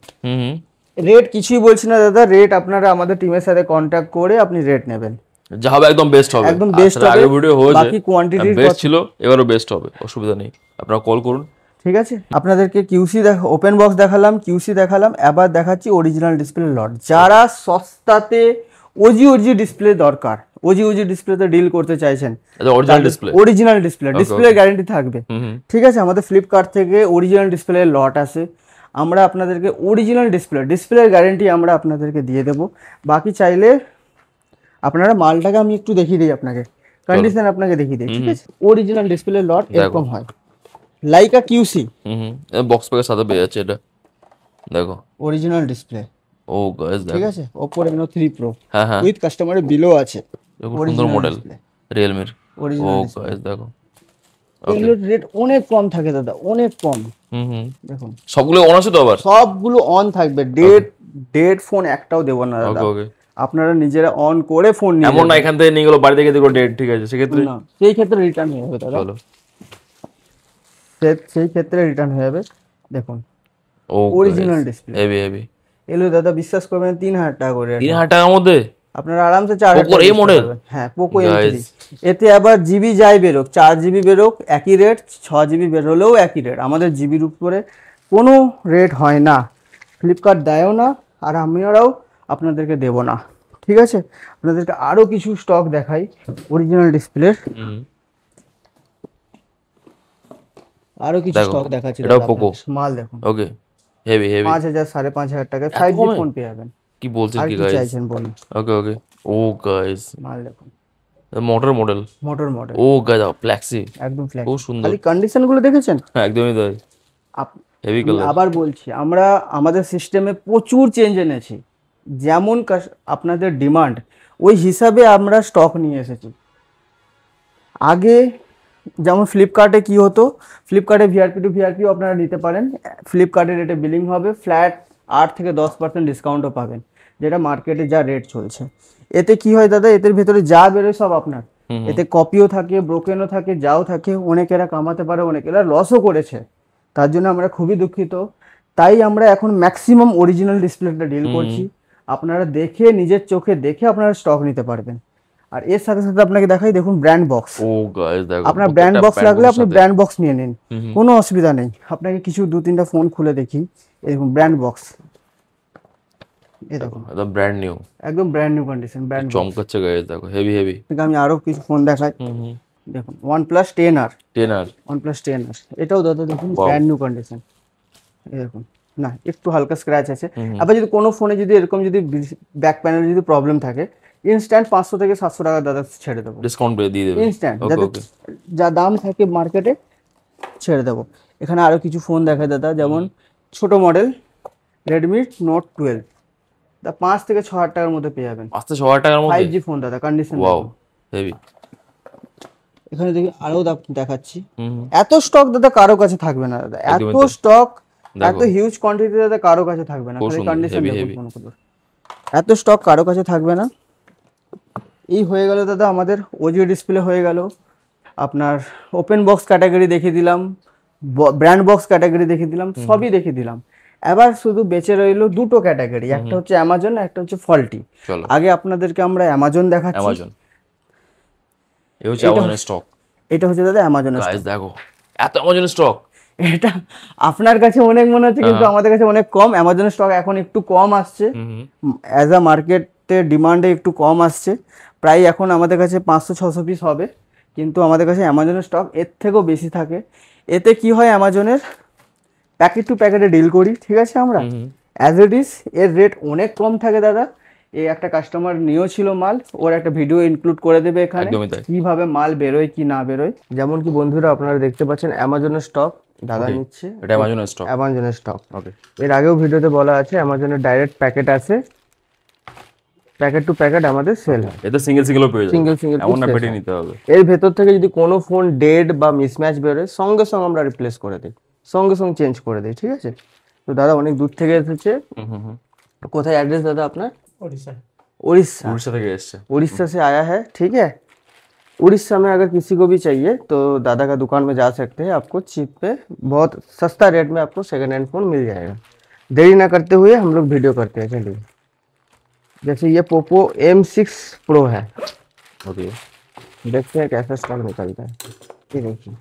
Speaker 1: রেট কিছুই বলছি না দাদা, রেট আপনারা আমাদের টিমের সাথে কন্ট্যাক্ট করে আপনি রেট নেবেন,
Speaker 2: যা হবে একদম বেস্ট হবে,
Speaker 1: একদম বেস্ট হবে।
Speaker 2: আগের ভিডিও হয়েছে,
Speaker 1: বাকি কোয়ান্টিটি
Speaker 2: বেস্ট ছিল, এবারও বেস্ট হবে, অসুবিধা নেই, আপনারা কল করুন।
Speaker 1: ঠিক আছে, আপনাদেরকে কিউসি ওপেন বক্স দেখালাম, কিউসি দেখালাম, এবার দেখাচ্ছি অরিজিনাল ডিসপ্লে লট। যারা সস্তাতে ওজি ডিসপ্লে দরকার, ওজি ডিসপ্লেতে ডিল করতে চাইছেন, অরিজিনাল ডিসপ্লে গ্যারান্টি থাকবে। ঠিক আছে, আমাদের ফ্লিপকার্ট থেকে অরিজিনাল ডিসপ্লে লট আছে, আমরা আপনাদেরকে অরিজিনাল ডিসপ্লের গ্যারান্টি আমরা আপনাদেরকে দিয়ে দেব। বাকি চাইলে আপনারা মালটাকে আমি একটু দেখিয়ে দিই আপনাকে, কন্ডিশন আপনাকে দেখিয়ে দিই। ঠিক আছে, অরিজিনাল ডিসপ্লে লট এরকম হয়, লাইকা কিউসি
Speaker 2: বক্স প্যাকের সাথে পেয়ে যাচ্ছে। এটা দেখো
Speaker 1: অরিজিনাল ডিসপ্লে।
Speaker 2: ও গাইস দেখো,
Speaker 1: ঠিক আছে, Oppo Reno 3 Pro উইথ কাস্টমারের বিলও আছে।
Speaker 2: সুন্দর মডেল Realme এর। ও গাইস দেখো,
Speaker 1: এগুলোর রেট অনেক কম থাকে দাদা, অনেক কম। দেখুন
Speaker 2: সবগুলো অন আছে তো, আবার
Speaker 1: সবগুলো অন থাকবে। ডেড ফোন একটাও দেব না দাদা, আপনারা নিজেরা অন করে ফোন নিয়ে,
Speaker 2: এমন না এখান থেকে নিয়ে গেল বাড়ি থেকে দেখো ডেড। ঠিক আছে,
Speaker 1: সেই ক্ষেত্রে রিটার্ন হয়ে যাবে দাদা। চলো, সেই ক্ষেত্রে রিটার্ন হয়ে যাবে। দেখুন
Speaker 2: ও
Speaker 1: অরিজিনাল ডিসপ্লে।
Speaker 2: Heavy heavy.
Speaker 1: এলো দাদা, বিশ্বাস করবেন 3000 টাকা করে।
Speaker 2: 3000 টাকার মধ্যে
Speaker 1: আপনারা আরামসে 4000
Speaker 2: পোকোর এই মডেল।
Speaker 1: হ্যাঁ, পোকো M3। এতে আবার জিবি যাই বেরোক, 4 জিবি বেরোক একই রেট, 6 জিবি বেরোলেও একই রেট। আমাদের জিবির উপরে কোনো রেট হয় না, ফ্লিপকার্ট দেয়ও না, আর আমরাও আপনাদেরকে দেব না। ঠিক আছে, আপনাদেরকে আরো কিছু স্টক দেখাই অরিজিনাল ডিসপ্লের। আরো কিছু স্টক দেখাচ্ছি।
Speaker 2: এটাও পোকো
Speaker 1: মাল দেখুন।
Speaker 2: ওকে, হেভি হেভি।
Speaker 1: 5000 5,500 টাকায় 5G ফোন পেয়ে যাবেন।
Speaker 2: কি বলছেন
Speaker 1: আর
Speaker 2: কি
Speaker 1: কি
Speaker 2: গাইস?
Speaker 1: চাইছেন বলুন।
Speaker 2: ওকে ওকে। ও গাইস,
Speaker 1: মাল দেখুন,
Speaker 2: মোটর মডেল।
Speaker 1: Motor model.
Speaker 2: ও গাইস, ফ্ল্যাক্সি,
Speaker 1: একদম ফ্ল্যাট।
Speaker 2: খুব সুন্দর।
Speaker 1: খালি কন্ডিশন গুলো দেখেছেন?
Speaker 2: হ্যাঁ, একদমই তাই। হেভি
Speaker 1: আমি
Speaker 2: কালার।
Speaker 1: আবার বলছি, আমরা আমাদের সিস্টেমে প্রচুর চেঞ্জ এনেছি। যেমন আপনাদের ডিমান্ড, ওই হিসাবে আমরা স্টক নিয়ে এসেছি। আগে যেমন ফ্লিপকার্টে কি হতো, ফ্লিপকার্টে ভিআরপি টু ভিআরপিও আপনারা নিতে পারেন। ফ্লিপকার্টের রেটে বিলিং হবে, ফ্ল্যাট 8 থেকে 10% ডিসকাউন্টও পাবেন, যেটা মার্কেটে যা রেট চলছে। এতে কি হয় দাদা, এদের ভেতরে যা বেরোয় সব আপনার। এতে কপিও থাকে, ব্রোকেনও থাকে, যাও থাকে। অনেকেরা কামাতে পারে, অনেকেরা লসও করেছে, তার জন্য আমরা খুবই দুঃখিত। তাই আমরা এখন ম্যাক্সিমাম অরিজিনাল ডিসপ্লেটা ডিল করছি। আপনারা দেখে, নিজের চোখে দেখে আপনারা স্টক নিতে পারবেন। আর এর সাথে সাথে আপনাকে দেখাই, দেখুন ব্র্যান্ড বক্স।
Speaker 2: ও গাইস দেখো,
Speaker 1: আপনার ব্র্যান্ড বক্স লাগলে আপনি ব্র্যান্ড বক্স নিয়ে নিন, কোনো অসুবিধা নেই। আপনাকে কিছু 2-3টা ফোন খুলে দেখি। এই দেখুন ব্র্যান্ড বক্স, এই দেখুন
Speaker 2: একদম ব্র্যান্ড নিউ,
Speaker 1: একদম ব্র্যান্ড নিউ কন্ডিশন ব্র্যান্ড
Speaker 2: চমকাচ্ছে গাইস দেখো, হেভি হেভি।
Speaker 1: আমি আরো কিছু ফোন দেখাই। দেখুন OnePlus 10R,
Speaker 2: 10R,
Speaker 1: OnePlus 10R, এটাও দাদা দেখুন ব্র্যান্ড নিউ কন্ডিশন। এই দেখুন, না একটু হালকা স্ক্র্যাচ আছে। আবার যদি কোনো ফোনে যদি এরকম যদি ব্যাক প্যানেলে যদি প্রবলেম থাকে, ইনস্ট্যান্ট 500 থেকে 700 টাকা দাদা ছেড়ে দেবো,
Speaker 2: ডিসকাউন্ট দিয়ে দেবে
Speaker 1: ইনস্ট্যান্ট। যাতে যা দাম থাকে মার্কেটে ছেড়ে দেবো। এখানে আরো কিছু ফোন দেখায় দাদা, যেমন ছোট মডেল Redmi Note 12, 5 থেকে 6,000 টাকার মধ্যে পেয়ে যাবেন।
Speaker 2: 5 থেকে 6,000 টাকার মধ্যে
Speaker 1: 5G ফোন দাদা, কন্ডিশন।
Speaker 2: Wow, heavy.
Speaker 1: এখানে দেখি আরো দেখাচ্ছি। এত স্টক দাদা কারো কাছে থাকবে না দাদা, এত স্টক, এত হিউজ কোয়ান্টিটি দাদা কারো কাছে থাকবে না। খালি কন্ডিশন দেখুন ফোনগুলোর, এত স্টক কারো কাছে থাকবে না। এই হয়ে গেল দাদা আমাদের ওজিও ডিসপ্লে হয়ে গেল। আপনার ওপেন বক্স ক্যাটাগরি দেখিয়ে দিলাম, ব্র্যান্ড বক্স ক্যাটাগরি দেখিয়ে দিলাম, সবই দেখিয়ে দিলাম। এবার শুধু বেঁচে রইলো দুটো ক্যাটাগরি, একটা হচ্ছে অ্যামাজন, একটা হচ্ছে ফল্টি। আগে আপনাদেরকে আমরা অ্যামাজন দেখাচ্ছি।
Speaker 2: অ্যামাজন, এই হচ্ছে অ্যামাজনের স্টক।
Speaker 1: এটা হচ্ছে দাদা অ্যামাজনের
Speaker 2: গাইস দেখো, এত অ্যামাজনের স্টক।
Speaker 1: এটা আপনার কাছে অনেক মনে হচ্ছে, কিন্তু আমাদের কাছে অনেক কম। অ্যামাজনের স্টক এখন একটু কম আসছে, অ্যাজ আ মার্কেটে ডিমান্ডে একটু কম আসছে। প্রায় এখন আমাদের কাছে 500-600 পিস হবে, কিন্তু আমাদের কাছে অ্যামাজনের স্টক এর থেকেও বেশি থাকে। এতে কি হয়, অ্যামাজনের প্যাকেট টু প্যাকেটে ডিল করি, ঠিক আছে আমরা, অ্যাজ ইট ইজ এর রেট অনেক কম থাকে দাদা। এই একটা কাস্টমার নিয়েও ছিল মাল, ওর একটা ভিডিও ইনক্লুড করে দেবে এখানে, কিভাবে মাল বেরোয় কি না বেরোয়। যেমন কি বন্ধুরা আপনারা দেখতে পাচ্ছেন অ্যামাজনের স্টক দাদা নিচ্ছে,
Speaker 2: এটা অ্যামাজনের স্টক।
Speaker 1: অ্যামাজনের স্টক, ওকে। এর আগেও ভিডিওতে বলা আছে অ্যামাজনের ডাইরেক্ট প্যাকেট আছে, প্যাকেট টু প্যাকেট আমাদের সেল হয়।
Speaker 2: এতে সিঙ্গেল সিঙ্গেলও পেয়ে যাবে,
Speaker 1: সিঙ্গেল সিঙ্গেল
Speaker 2: এমন না পেটে নিতে হবে।
Speaker 1: এর ভেতর থেকে যদি কোনো ফোন ডেড বা মিসম্যাচ বেরোয়, সঙ্গে সঙ্গে আমরা রিপ্লেস করে দিই, সঙ্গে সঙ্গে চেঞ্জ করে দিই, ঠিক আছে। তো দাদা অনেক দূর থেকে এসেছে। কোথায় অ্যাড্রেস दादा अपना? उड़ीसा।
Speaker 2: उड़ीसा থেকে এসেছে।
Speaker 1: उड़ीसा से आया है, ठीक है। उड़ीसा में अगर किसी को भी चाहिए तो दादा का दुकान में जा सकते हैं, आपको चीप पे बहुत सस्ता रेट में आपको सेकंड हैंड फोन मिल जाएगा। देरी ना करते हुए हम लोग वीडियो करते हैं, चलिए। जैसे ये पोको M6 Pro है,
Speaker 2: ओके,
Speaker 1: देखते हैं कैसा स्टॉक निकलता है। ये देखिए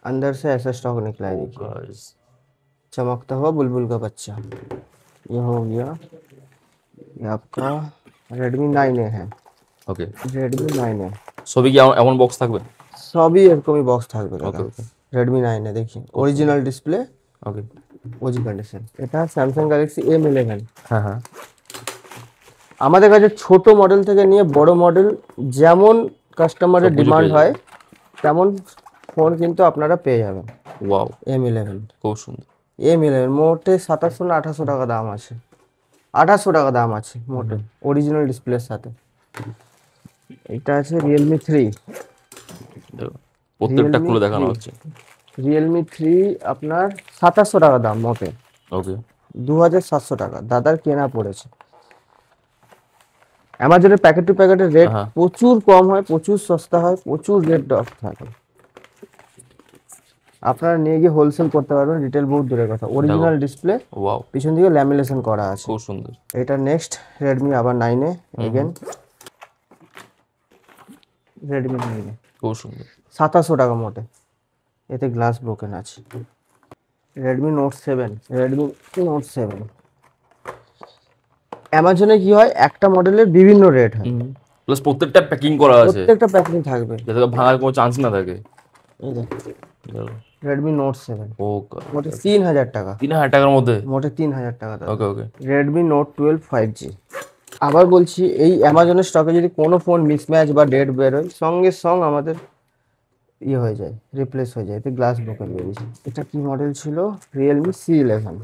Speaker 1: अंदर से ऐसा स्टॉक निकला है, देखिए चमकता हुआ बुलबुल का बच्चा। ये हो गया, ये आपका Redmi 9A है,
Speaker 2: ওকে।
Speaker 1: Redmi 9A
Speaker 2: সবই কি এমন বক্স থাকবে?
Speaker 1: সবই এরকমই বক্স থাকবে দাদা। Redmi 9A देखिए, অরিজিনাল ডিসপ্লে,
Speaker 2: ওকে,
Speaker 1: ওজি কন্ডিশন। এটা Samsung Galaxy M11।
Speaker 2: হ্যাঁ হ্যাঁ।
Speaker 1: আমাদের কাছে ছোট মডেল থেকে নিয়ে বড় মডেল যেমন কাস্টমারের ডিমান্ড হয় তেমন ফোন কিন্তু আপনারা পেয়ে যাবেন।
Speaker 2: ওয়াও,
Speaker 1: M11
Speaker 2: খুব সুন্দর।
Speaker 1: M11 মোটে 2700 না 2800 টাকা দাম আছে, 2800 টাকা দাম আছে মোটে, অরিজিনাল ডিসপ্লের সাথে। এটা আছে Realme 3,
Speaker 2: প্রত্যেকটা খুলে দেখানো হচ্ছে।
Speaker 1: Realme 3 আপনার 2700 টাকা দাম মোটে,
Speaker 2: ওকে,
Speaker 1: 2700 টাকা দাদার কেনা পড়েছে। অ্যামাজনের প্যাকেট টু প্যাকেটের রেট প্রচুর কম হয়, প্রচুর সস্তা হয়, প্রচুর রেট অফ থাকে। আপনারা নিয়ে গিয়ে হোলসেল করতে পারবেন, রিটেল বহুত দূরের কথা। অরিজিনাল ডিসপ্লে,
Speaker 2: ওয়াও,
Speaker 1: পিছন দিকে ল্যামিনেশন করা আছে।
Speaker 2: খুব সুন্দর।
Speaker 1: এটা নেক্সট রেডমি আবার 9A এগেন, রেডমি 9A
Speaker 2: খুব সুন্দর।
Speaker 1: 2700 টাকা মোটে, এতে গ্লাস ব্রোকেন আছে। রেডমি নোট 7, রেডমি নোট 7 অ্যামাজনে কি হয়, একটা মডেলের বিভিন্ন রেট হয়,
Speaker 2: প্লাস প্রত্যেকটা প্যাকিং করা আছে,
Speaker 1: প্রত্যেকটা প্যাকিং থাকবে,
Speaker 2: যাতে ভাঙার কোনো চান্স না থাকে।
Speaker 1: রেডমি নোট 7
Speaker 2: ও
Speaker 1: মোটে 3000 টাকা,
Speaker 2: 3000 টাকার মধ্যে,
Speaker 1: মোটে 3000 টাকা দাদা।
Speaker 2: Okay okay.
Speaker 1: Redmi Note 12 5G। আবার বলছি, এই অ্যামাজনের স্টকে যদি কোনো ফোন মিসম্যাচ বা ডেট বেরোয়, সঙ্গে সঙ্গ আমাদের ইয়ে হয়ে যায়, রিপ্লেস হয়ে যায়, এতে গ্লাস ব্রোকেন বেরিয়েছে। এটা কি মডেল ছিল, রিয়েলমি C11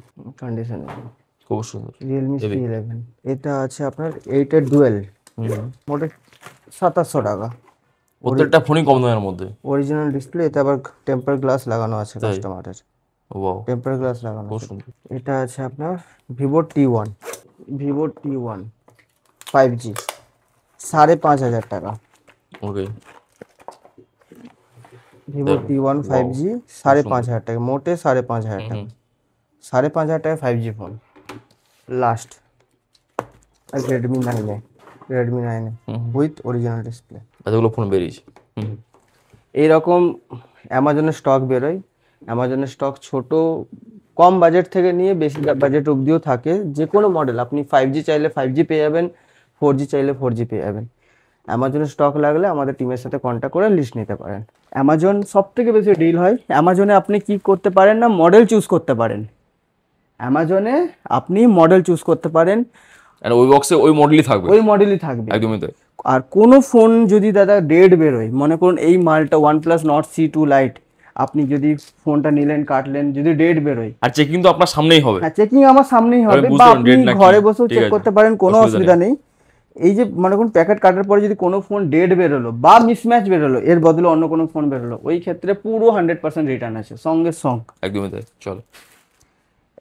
Speaker 1: কন্ডিশন,
Speaker 2: খুব সুন্দর।
Speaker 1: রিয়েলমি C11, এটা আছে আপনার 8 এর ডুয়েল, মোটে 2700 টাকা।
Speaker 2: প্রত্যেকটা ফোনই কম দামের মধ্যে,
Speaker 1: অরিজিনাল ডিসপ্লে, এতে আবার টেম্পার গ্লাস লাগানো আছে কাস্টমারের,
Speaker 2: ওয়াও,
Speaker 1: টেম্পার গ্লাস লাগানো
Speaker 2: খুব
Speaker 1: আছে।
Speaker 2: সুন্দর।
Speaker 1: এটা আছে আপনার Vivo T1, Vivo T1 5G 5500 টাকা।
Speaker 2: ওকে,
Speaker 1: ভিভো T1 5G 5500 টাকা, মোটে 5500 টাকা, 5500 টাকা 5G phone. Last Redmi 9A, Redmi 9A with original display.
Speaker 2: এতগুলো ফোন বেরিয়েছে।
Speaker 1: এইরকম অ্যামাজনের স্টক বেরোয়। অ্যামাজনের স্টক ছোট, কম বাজেট থেকে নিয়ে বেশি বাজেট অবধিও থাকে। যে কোনো মডেল আপনি 5G চাইলে 5G পেয়ে যাবেন, 4G চাইলে 4G পেয়ে যাবেন। অ্যামাজনের স্টক লাগলে আমাদের টিমের সাথে কন্ট্যাক্ট করে লিস্ট নিতে পারেন। অ্যামাজন সব থেকে বেশি ডিল হয়। অ্যামাজনে আপনি কি করতে পারেন না, মডেল চুজ করতে পারেন। অ্যামাজনে আপনি মডেল চুজ করতে পারেন,
Speaker 2: আর ওই বক্সে ওই মডেলই থাকবে,
Speaker 1: ওই মডেলই থাকবে
Speaker 2: একদমই তাই।
Speaker 1: আর কোনো ফোন যদি দাদা ডেট বেরোয়, মনে করুন এই মালটা OnePlus Nord C2 Lite, আপনি যদি ফোনটা নিলেন, কাটলেন, যদি ডেট বেরোয়,
Speaker 2: আর চেকিং তো আপনার সামনেই হবে,
Speaker 1: হ্যাঁ চেকিং আমার সামনেই হবে,
Speaker 2: বুঝতে
Speaker 1: বা
Speaker 2: পারবেন
Speaker 1: আপনি
Speaker 2: date নাকি,
Speaker 1: ঘরে বসেও
Speaker 2: ঠিক
Speaker 1: চেক
Speaker 2: আছে,
Speaker 1: করতে পারেন, কোনো
Speaker 2: অসুবিধা
Speaker 1: অসুবিধা নেই। এই যে মনে করুন প্যাকেট কাটার পরে যদি কোনো ফোন ডেট বেরোলো বা মিসম্যাচ বেরোলো, এর বদলে অন্য কোনো ফোন বেরোলো, ওই ক্ষেত্রে পুরো 100% রিটার্ন আছে সঙ্গে সঙ্গ।
Speaker 2: একদমই তাই। চলো,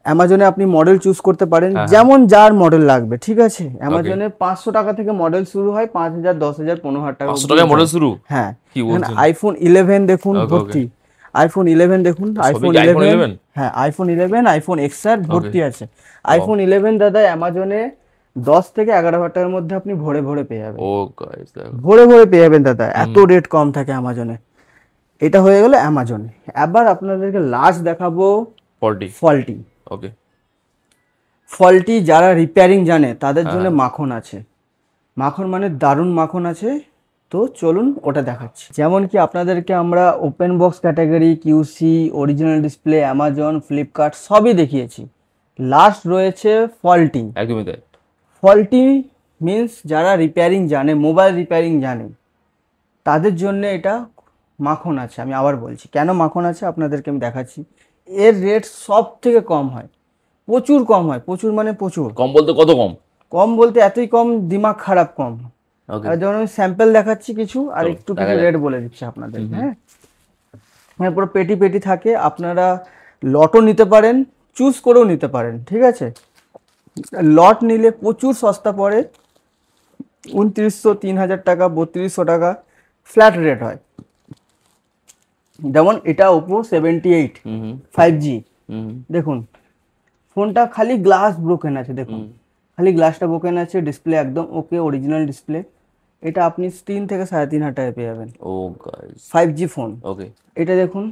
Speaker 1: অ্যামাজনে আপনি মডেল চুজ করতে পারেন, যেমন যার মডেল লাগবে, ঠিক আছে। অ্যামাজনে 500 টাকা থেকে মডেল শুরু হয়, 5000, 10000, 15000 টাকা।
Speaker 2: 500 টাকায় মডেল শুরু?
Speaker 1: হ্যাঁ,
Speaker 2: কি বলছেন?
Speaker 1: আইফোন 11 দেখুন ভর্তি, আইফোন 11 দেখুন, আইফোন 11, হ্যাঁ আইফোন 11, আইফোন XR ভর্তি আছে। আইফোন 11 দাদা অ্যামাজনে 10 থেকে 11000 টাকার মধ্যে আপনি ভরে ভরে পেয়ে যাবেন।
Speaker 2: ও গাইস দেখো,
Speaker 1: ভরে ভরে পেয়ে যাবেন দাদা, এত রেট কম থাকে অ্যামাজনে। এটা হয়ে গেল অ্যামাজনে। এবার আপনাদেরকে লাস্ট দেখাবো 40।
Speaker 2: ওকে,
Speaker 1: ফল্টি যারা রিপেয়ারিং জানে তাদের জন্য মাখন আছে। মাখন মানে দারুণ মাখন আছে। তো চলুন ওটা দেখাচ্ছি। যেমন কি আপনাদেরকে আমরা open box category, QC, original display, Amazon, Flipkart সবই দেখিয়েছি। লাস্ট রয়েছে ফল্টি।
Speaker 2: একদমই তাই।
Speaker 1: ফল্টি মিন্স যারা রিপেয়ারিং জানে, মোবাইল রিপেয়ারিং জানে, তাদের জন্য এটা মাখন আছে। আমি আবার বলছি কেন মাখন আছে, আপনাদেরকে আমি দেখাচ্ছি। এর রেট সব থেকে কম হয়, প্রচুর কম হয়, প্রচুর মানে প্রচুর
Speaker 2: কম। বলতে কত কম?
Speaker 1: কম বলতে এতই কম, দিমাগ খারাপ কম। আর যেমন আমি স্যাম্পল দেখাচ্ছি কিছু, আর একটু কিছু রেট বলে দিচ্ছি আপনাদের। হ্যাঁ, পুরো পেটি পেটি থাকে, আপনারা লটও নিতে পারেন, চুজ করেও নিতে পারেন, ঠিক আছে। লট নিলে প্রচুর সস্তা পড়ে, 2900, 3000 টাকা, 3200 টাকা ফ্ল্যাট রেট হয়। যেমন এটা ওপো 78 5G, দেখুন ফোনটা খালি গ্লাস ব্রোকেন আছে, দেখুন খালি গ্লাসটা ব্রোকেন আছে, ডিসপ্লে একদম ওকে, অরিজিনাল ডিসপ্লে। এটা আপনি 3 থেকে 3500 টাকায় পেয়ে যাবেন।
Speaker 2: ও গাইস,
Speaker 1: 5G ফোন।
Speaker 2: ওকে,
Speaker 1: এটা দেখুন,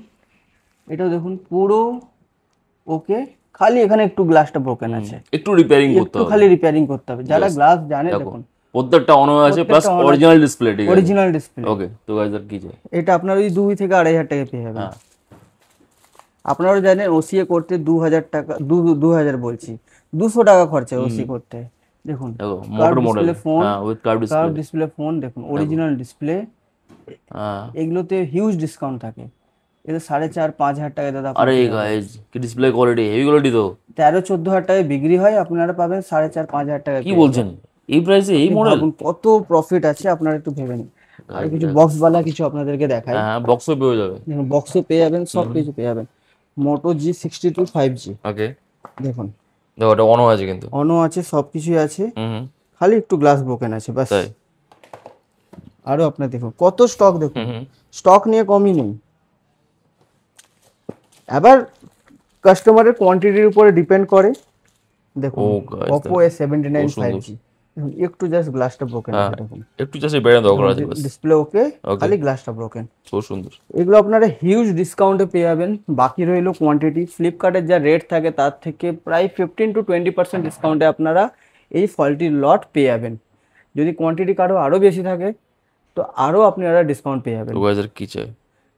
Speaker 1: এটাও দেখুন পুরো ওকে, খালি এখানে একটু গ্লাসটা ব্রোকেন আছে,
Speaker 2: একটু রিপেয়ারিং করতে
Speaker 1: একটু
Speaker 2: হবে,
Speaker 1: খালি রিপেয়ারিং করতে হবে। যারা গ্লাস জানে দেখুন
Speaker 2: প্রত্যেকটা অন আছে, প্লাস অরিজিনাল ডিসপ্লে, ঠিক আছে,
Speaker 1: অরিজিনাল ডিসপ্লে।
Speaker 2: ওকে, তো গাইস আর কি চাই?
Speaker 1: এটা আপনার ওই 2 থেকে 2500 টাকায় পেয়ে যাবেন। আপনারা জানেন ওসিএ করতে 2000 টাকা, 2000 বলছি, 200 টাকা খরচা ওসি করতে। দেখুন
Speaker 2: motor model
Speaker 1: phone,
Speaker 2: with curve
Speaker 1: curve display phone, দেখুন অরিজিনাল ডিসপ্লে। এগুলোতে হিউজ ডিসকাউন্ট থাকে। এটা 4500-5000 টাকায় দাদা।
Speaker 2: আরে গাইস, কি ডিসপ্লে কোয়ালিটি, হেভি কোয়ালিটি তো।
Speaker 1: 13-14 টাকায় বিক্রি হয়, আপনারা পাবেন 4500-5000 টাকা।
Speaker 2: কি বলছেন, এই প্রাইসে এই মডেল?
Speaker 1: কত প্রফিট আছে আপনারা একটু ভেবে নিন। আর কিছু বক্সওয়ালা কিছু আপনাদেরকে দেখাই।
Speaker 2: হ্যাঁ, বক্সও পেয়ে যাবে,
Speaker 1: বক্সও পেয়ে যাবেন, সব কিছু পেয়ে যাবেন। মোটো G62 5G,
Speaker 2: ওকে,
Speaker 1: দেখুন
Speaker 2: দেখো এটা অনও আছে, কিন্তু
Speaker 1: অনও আছে, সব কিছুই আছে, খালি একটু গ্লাস ব্রোকেন আছে বাস। আরো আপনার দেখুন কত স্টক, দেখুন স্টক নিয়ে কমই নেই। এবার কাস্টমারের কোয়ান্টিটির উপরে ডিপেন্ড করে। দেখুন
Speaker 2: ও গাইস
Speaker 1: Oppo A79 5G, একটু জাস্ট গ্লাসটা ব্রোকেন আছে, দেখুন
Speaker 2: একটু জাস্ট বেড়ে দাও করা আছে বাস।
Speaker 1: ডিসপ্লে ওকে, খালি গ্লাসটা ব্রোকেন।
Speaker 2: খুব সুন্দর।
Speaker 1: এগুলো আপনারা হিউজ ডিসকাউন্টে পেয়ে যাবেন। বাকি রইলো কোয়ান্টিটি। ফ্লিপকার্টের যা রেট থাকে তার থেকে প্রায় 15 to 20% ডিসকাউন্টে আপনারা এই ফলটির লট পেয়ে যাবেন। যদি কোয়ান্টিটি কারো আরও বেশি থাকে তো আরও আপনারা ডিসকাউন্ট পেয়ে যাবেন।
Speaker 2: তো গাইস আর কি চাই,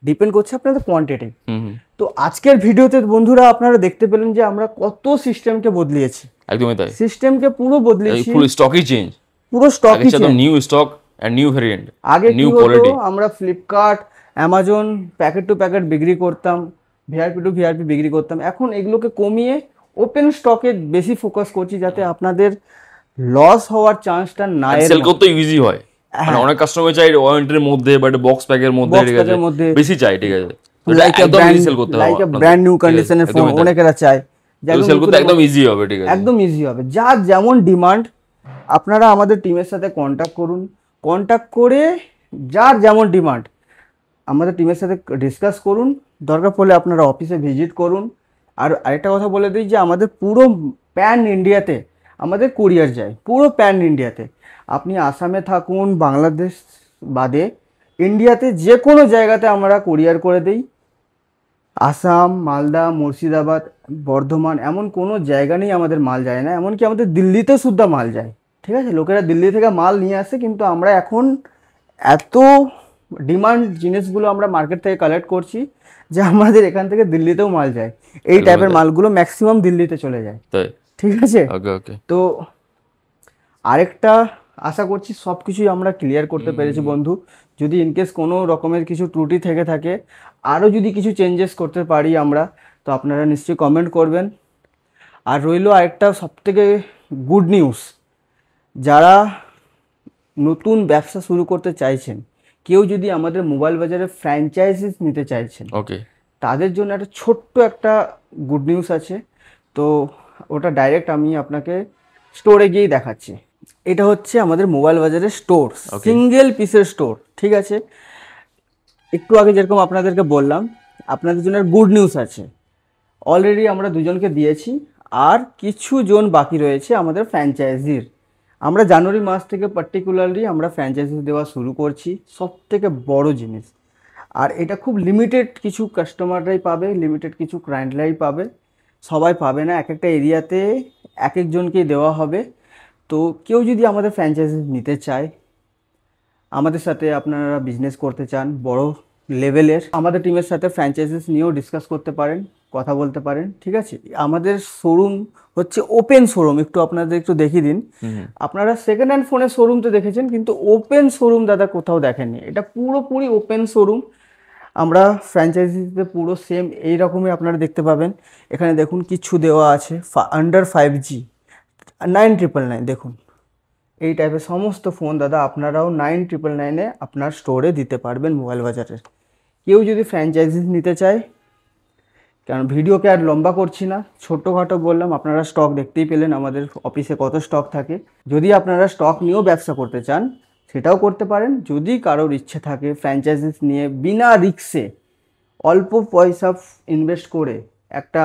Speaker 1: ডিপেন্ড করছে আপনাদের কোয়ান্টিটি।
Speaker 2: হুম
Speaker 1: তো আজকের ভিডিওতে বন্ধুরা আপনারা দেখতে পেলেন যে আমরা কত সিস্টেমকে বদলিয়েছি।
Speaker 2: একদমই তাই,
Speaker 1: সিস্টেমকে পুরো বদলিয়েছি,
Speaker 2: ফুল স্টকই চেঞ্জ,
Speaker 1: পুরো স্টকই change.
Speaker 2: New stock and new variant,
Speaker 1: আগে কি
Speaker 2: নিউ
Speaker 1: হতো,
Speaker 2: কোয়ালিটি।
Speaker 1: আমরা Flipkart, Amazon packet to packet বিক্রি করতাম, ভিআরপি টু ভিআরপি বিক্রি করতাম। এখন এগুলোকে কমিয়ে ওপেন স্টকে বেশি ফোকাস করছি, যাতে আপনাদের লস হওয়ার চান্সটা না এর
Speaker 2: সেল করতে ইজি হয়। মানে অনেক কাস্টমার চাই ওয়ারেন্টির মধ্যে বা একটা বক্স প্যাকের মধ্যে, ঠিক আছে, বেশি চাই, ঠিক আছে, একদম ইজি সেল করতে হবে,
Speaker 1: লাইক ব্র্যান্ড নিউ কন্ডিশনের ফোন অনেকেরা চায়,
Speaker 2: সেল করতে একদম ইজি হবে, ঠিক আছে,
Speaker 1: একদম ইজি হবে। যার যেমন ডিমান্ড আপনারা আমাদের টিমের সাথে কন্ট্যাক্ট করুন, কন্ট্যাক্ট করে যার যেমন ডিমান্ড আমাদের টিমের সাথে ডিসকাস করুন, দরকার পড়লে আপনারা অফিসে ভিজিট করুন। আর আরেকটা কথা বলে দিই যে আমাদের পুরো প্যান ইন্ডিয়াতে আমাদের কুরিয়ার যায়, পুরো প্যান ইন্ডিয়াতে। আপনি আসামে থাকুন, বাংলাদেশ বাদে ইন্ডিয়াতে যে কোনো জায়গাতে আমরা কুরিয়ার করে দিই। আসাম, মালদা, মুর্শিদাবাদ, বর্ধমান, এমন কোনো জায়গা নেই আমাদের মাল যায় না। এমনকি আমাদের দিল্লিতে সুদ্ধা মাল যায়, ঠিক আছে। লোকেরা দিল্লি থেকে মাল নিয়ে আসে, কিন্তু আমরা এখন এত ডিমান্ড জিনিসগুলো আমরা মার্কেট থেকে কালেক্ট করছি যে আমাদের এখান থেকে দিল্লিতেও মাল যায়। এই টাইপের মালগুলো ম্যাক্সিমাম দিল্লিতে চলে যায়, ঠিক আছে। তো আরেকটা আশা করছি সব কিছুই আমরা ক্লিয়ার করতে পেরেছি বন্ধু। যদি ইনকেস কোনো রকমের কিছু ত্রুটি থেকে থাকে, আরও যদি কিছু চেঞ্জেস করতে পারি আমরা, তো আপনারা নিশ্চয়ই কমেন্ট করবেন। আর রইলো আরেকটা সবথেকে গুড নিউজ, যারা নতুন ব্যবসা শুরু করতে চাইছেন, কেউ যদি আমাদের মোবাইল বাজারে ফ্র্যাঞ্চাইজিস নিতে চাইছেন,
Speaker 2: ওকে,
Speaker 1: তাদের জন্য একটা ছোট্ট একটা গুড নিউজ আছে। তো ওটা ডাইরেক্ট আমি আপনাকে স্টোরে গিয়েই দেখাচ্ছি। এটা হচ্ছে আমাদের মোবাইল বাজারের স্টোর, সিঙ্গেল পিসের স্টোর, ঠিক আছে। একটু আগে যেরকম আপনাদেরকে বললাম, আপনাদের জন্য গুড নিউজ আছে। অলরেডি আমরা দুজনকে দিয়েছি, আর কিছু জন বাকি রয়েছে আমাদের ফ্র্যাঞ্চাইজির। আমরা জানুয়ারি মাস থেকে পার্টিকুলারলি আমরা ফ্র্যাঞ্চাইজি দেওয়া শুরু করছি, সব থেকে বড় জিনিস। আর এটা খুব লিমিটেড কিছু কাস্টমাররাই পাবে, লিমিটেড কিছু ক্লায়েন্টরাই পাবে, সবাই পাবে না। এক একটা এরিয়াতে এক একজনকেই দেওয়া হবে। তো কেউ যদি আমাদের ফ্র্যাঞ্চাইজি নিতে চায়, আমাদের সাথে আপনারা বিজনেস করতে চান বড় লেভেলের, আমাদের টিমের সাথে ফ্র্যাঞ্চাইজিস নিয়েও ডিসকাস করতে পারেন, কথা বলতে পারেন, ঠিক আছে। আমাদের শোরুম হচ্ছে ওপেন শোরুম। একটু আপনাদের একটু দেখিয়ে দিন। আপনারা সেকেন্ড হ্যান্ড ফোনের শোরুম তো দেখেছেন, কিন্তু ওপেন শোরুম দাদা কোথাও দেখেননি। এটা পুরোপুরি ওপেন শোরুম। আমরা ফ্র্যাঞ্চাইজিতে পুরো সেম এই রকমই আপনারা দেখতে পাবেন। এখানে দেখুন কিছু দেওয়া আছে, আন্ডার 5G 9999, দেখুন এই টাইপের সমস্ত ফোন দাদা আপনারাও 9999-এ আপনার স্টোরে দিতে পারবেন মোবাইল বাজারের। কেউ যদি ফ্র্যাঞ্চাইজিস নিতে চায়, কারণ ভিডিওকে আর লম্বা করছি না, ছোটোখাটো বললাম, আপনারা স্টক দেখতেই পেলেন আমাদের অফিসে কত স্টক থাকে। যদি আপনারা স্টক নিয়েও ব্যবসা করতে চান সেটাও করতে পারেন। যদি কারোর ইচ্ছে থাকে ফ্র্যাঞ্চাইজিস নিয়ে বিনা রিস্কে অল্প পয়সা ইনভেস্ট করে একটা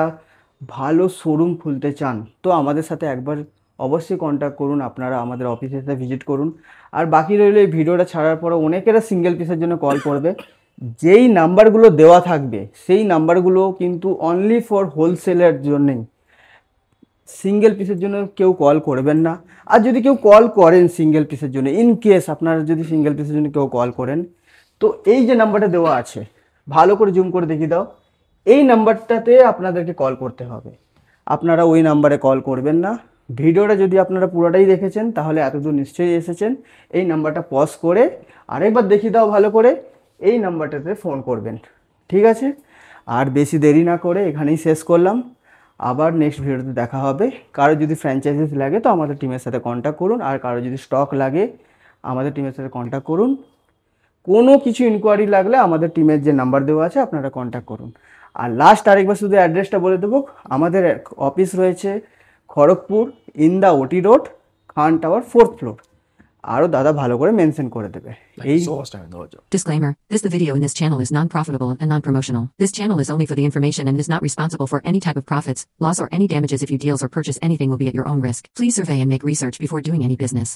Speaker 1: ভালো শোরুম খুলতে চান, তো আমাদের সাথে একবার অবশ্যই কন্ট্যাক্ট করুন, আপনারা আমাদের অফিসে এসে ভিজিট করুন। আর বাকি রইল, এই ভিডিওটা ছাড়ার পরে অনেকেরা সিঙ্গেল পিসের জন্য কল করবে। যেই নাম্বারগুলো দেওয়া থাকবে সেই নাম্বারগুলো কিন্তু অনলি ফর হোলসেলের জন্যই, সিঙ্গেল পিসের জন্য কেউ কল করবেন না। আর যদি কেউ কল করেন সিঙ্গেল পিসের জন্য, ইন কেস আপনারা যদি সিঙ্গেল পিসের জন্য কেউ কল করেন, তো এই যে নাম্বারটা দেওয়া আছে, ভালো করে জুম করে দেখিয়ে দাও, এই নাম্বারটাতে আপনাদেরকে কল করতে হবে। আপনারা ওই নাম্বারে কল করবেন না। ভিডিওটা যদি আপনারা পুরোটাই দেখেছেন তাহলে এতদূর নিশ্চয়ই এসেছেন। এই নাম্বারটা পজ করে আরেকবার দেখিয়ে দাও ভালো করে, এই নাম্বারটাতে ফোন করবেন, ঠিক আছে। আর বেশি দেরি না করে এখানেই শেষ করলাম। আবার নেক্সট ভিডিওতে দেখা হবে। কারো যদি ফ্র্যাঞ্চাইজিস লাগে তো আমাদের টিমের সাথে কন্ট্যাক্ট করুন, আর কারো যদি স্টক লাগে আমাদের টিমের সাথে কন্ট্যাক্ট করুন। কোনো কিছু ইনকোয়ারি লাগলে আমাদের টিমের যে নাম্বার দেওয়া আছে আপনারা কন্ট্যাক্ট করুন। আর লাস্ট আরেকবার শুধু অ্যাড্রেসটা বলে দেবো, আমাদের অফিস রয়েছে খড়গপুর, ইন দা ওটি রোড, খান টাওয়ার 4th ফ্লোর। আরো দাদা ভালো করে মেনশন করে দেবে। এই
Speaker 4: Disclaimer, the video in this channel is non-profitable and non-promotional. This channel is only for the information and is not responsible for any type of profits, loss or any damages if you deals or purchase anything will be at your own risk. Please survey and make research before doing any business.